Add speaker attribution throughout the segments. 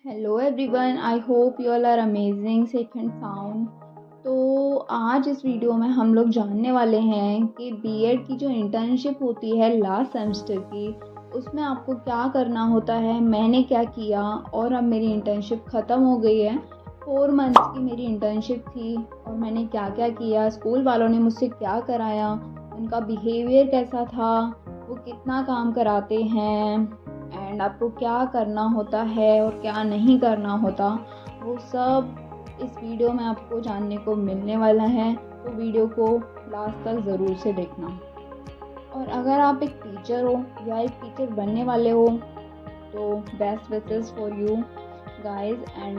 Speaker 1: Hello everyone, I hope you all are amazing, safe and sound. तो आज इस video में हम लोग जानने वाले हैं कि बीएड की जो इंटर्नशिप होती है लास्ट सेमेस्टर की, उसमें आपको क्या करना होता है, मैंने क्या किया और अब मेरी इंटर्नशिप ख़त्म हो गई है। 4 मंथ्स की मेरी इंटर्नशिप थी और मैंने क्या क्या किया, स्कूल वालों ने मुझसे क्या कराया, उनका बिहेवियर कैसा था, वो कितना काम कराते हैं एंड आपको क्या करना होता है और क्या नहीं करना होता, वो सब इस वीडियो में आपको जानने को मिलने वाला है। तो वीडियो को लास्ट तक ज़रूर से देखना। और अगर आप एक टीचर हो या एक टीचर बनने वाले हो तो best wishes for you guys, and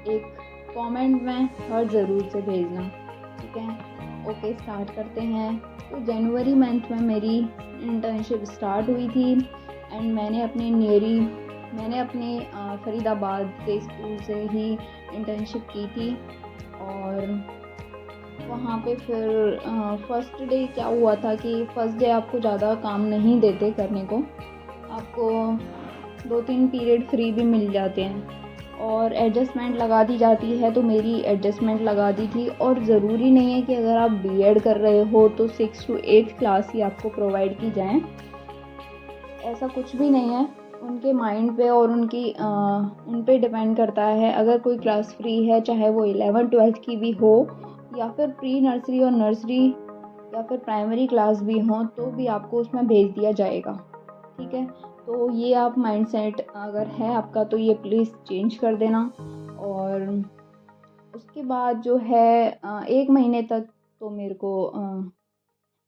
Speaker 1: एक कमेंट में हर ज़रूर से भेजना, ठीक है। ओके, स्टार्ट करते हैं। तो जनवरी मंथ में मेरी इंटर्नशिप स्टार्ट हुई थी एंड मैंने अपने फरीदाबाद के स्कूल से ही इंटर्नशिप की थी। और वहाँ पे फिर फर्स्ट डे क्या हुआ था कि फर्स्ट डे आपको ज़्यादा काम नहीं देते करने को, आपको 2-3 पीरियड फ्री भी मिल जाते हैं और एडजस्टमेंट लगा दी जाती है। तो मेरी एडजस्टमेंट लगा दी थी। और ज़रूरी नहीं है कि अगर आप बीएड कर रहे हो तो 6 to 8 क्लास ही आपको प्रोवाइड की जाएँ, ऐसा कुछ भी नहीं है। उनके माइंड पे और उन पे डिपेंड करता है। अगर कोई क्लास फ्री है, चाहे वो 11th-12th की भी हो या फिर प्री नर्सरी और नर्सरी या फिर प्राइमरी क्लास भी हो, तो भी आपको उसमें भेज दिया जाएगा, ठीक है। तो ये आप माइंडसेट अगर है आपका तो ये प्लीज़ चेंज कर देना। और उसके बाद जो है 1 महीने तक तो मेरे को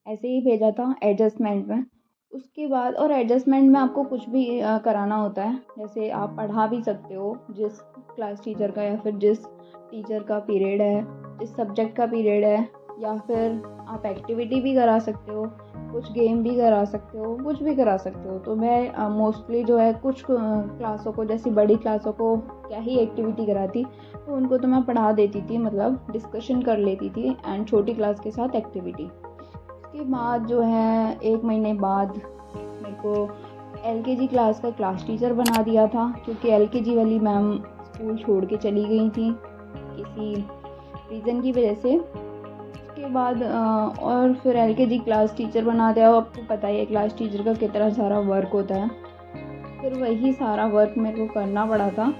Speaker 1: ऐसे ही भेजा था एडजस्टमेंट में। उसके बाद और एडजस्टमेंट में आपको कुछ भी कराना होता है, जैसे आप पढ़ा भी सकते हो जिस क्लास टीचर का या फिर जिस टीचर का पीरियड है, जिस सब्जेक्ट का पीरियड है, या फिर आप एक्टिविटी भी करा सकते हो, कुछ गेम भी करा सकते हो, कुछ भी करा सकते हो। तो मैं मोस्टली जो है कुछ क्लासों को, जैसे बड़ी क्लासों को क्या ही एक्टिविटी कराती, तो उनको तो मैं पढ़ा देती थी, मतलब डिस्कशन कर लेती थी एंड छोटी क्लास के साथ एक्टिविटी। उसके बाद जो है 1 महीने बाद मेरे को एलकेजी क्लास का क्लास टीचर बना दिया था, क्योंकि एलकेजी वाली मैम स्कूल छोड़ के चली गई थी किसी रीज़न की वजह से। उसके बाद और फिर एलकेजी क्लास टीचर बना दिया। आपको पता ही है क्लास टीचर का कितना सारा वर्क होता है। फिर वही सारा वर्क मेरे को करना पड़ा था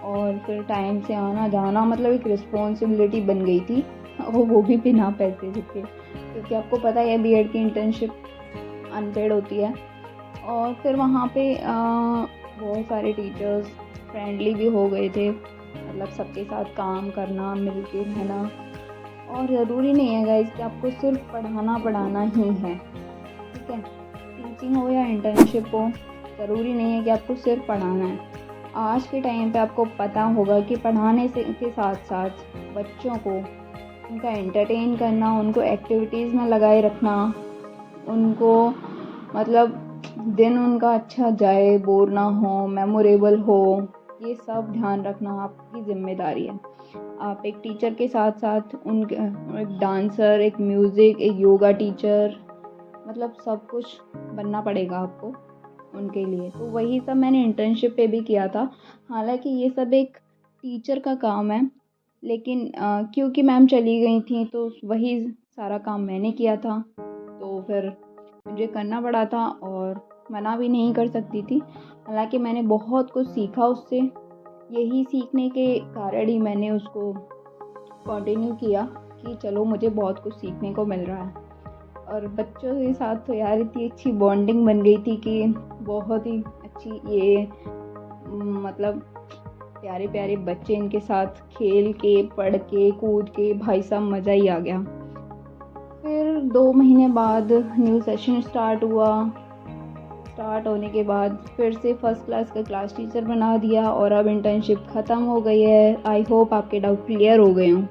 Speaker 1: और फिर टाइम से आना जाना, मतलब एक रिस्पॉन्सिबिलिटी बन गई थी, वो भी बिना पैसे के, क्योंकि आपको पता है बीएड की इंटर्नशिप अनपेड होती है। और फिर वहाँ पे बहुत सारे टीचर्स फ्रेंडली भी हो गए थे, मतलब सबके साथ काम करना, मिल के रहना। और ज़रूरी नहीं है गाइस कि आपको सिर्फ पढ़ाना ही है, ठीक है। टीचिंग हो या इंटर्नशिप हो, ज़रूरी नहीं है कि आपको सिर्फ पढ़ाना है। आज के टाइम पे आपको पता होगा कि पढ़ाने से के साथ साथ बच्चों को उनका एंटरटेन करना, उनको एक्टिविटीज़ में लगाए रखना, उनको मतलब दिन उनका अच्छा जाए, बोर ना हो, मेमोरेबल हो, ये सब ध्यान रखना आपकी ज़िम्मेदारी है। आप एक टीचर के साथ साथ एक डांसर, एक म्यूज़िक, एक योगा टीचर, मतलब सब कुछ बनना पड़ेगा आपको उनके लिए। तो वही सब मैंने इंटर्नशिप पे भी किया था। हालांकि ये सब एक टीचर का काम है, लेकिन क्योंकि मैम चली गई थी तो वही सारा काम मैंने किया था, तो फिर मुझे करना पड़ा था और मना भी नहीं कर सकती थी। हालांकि मैंने बहुत कुछ सीखा उससे, यही सीखने के कारण ही मैंने उसको कंटिन्यू किया कि चलो मुझे बहुत कुछ सीखने को मिल रहा है। और बच्चों के साथ तो यार इतनी अच्छी बॉन्डिंग बन गई थी कि बहुत ही अच्छी, ये मतलब प्यारे प्यारे बच्चे, इनके साथ खेल के, पढ़ के, कूद के, भाई साहब मज़ा ही आ गया। फिर 2 महीने बाद न्यू सेशन स्टार्ट हुआ। स्टार्ट होने के बाद फिर से फर्स्ट क्लास का क्लास टीचर बना दिया और अब इंटर्नशिप ख़त्म हो गई है। आई होप आपके डाउट क्लियर हो गए हों।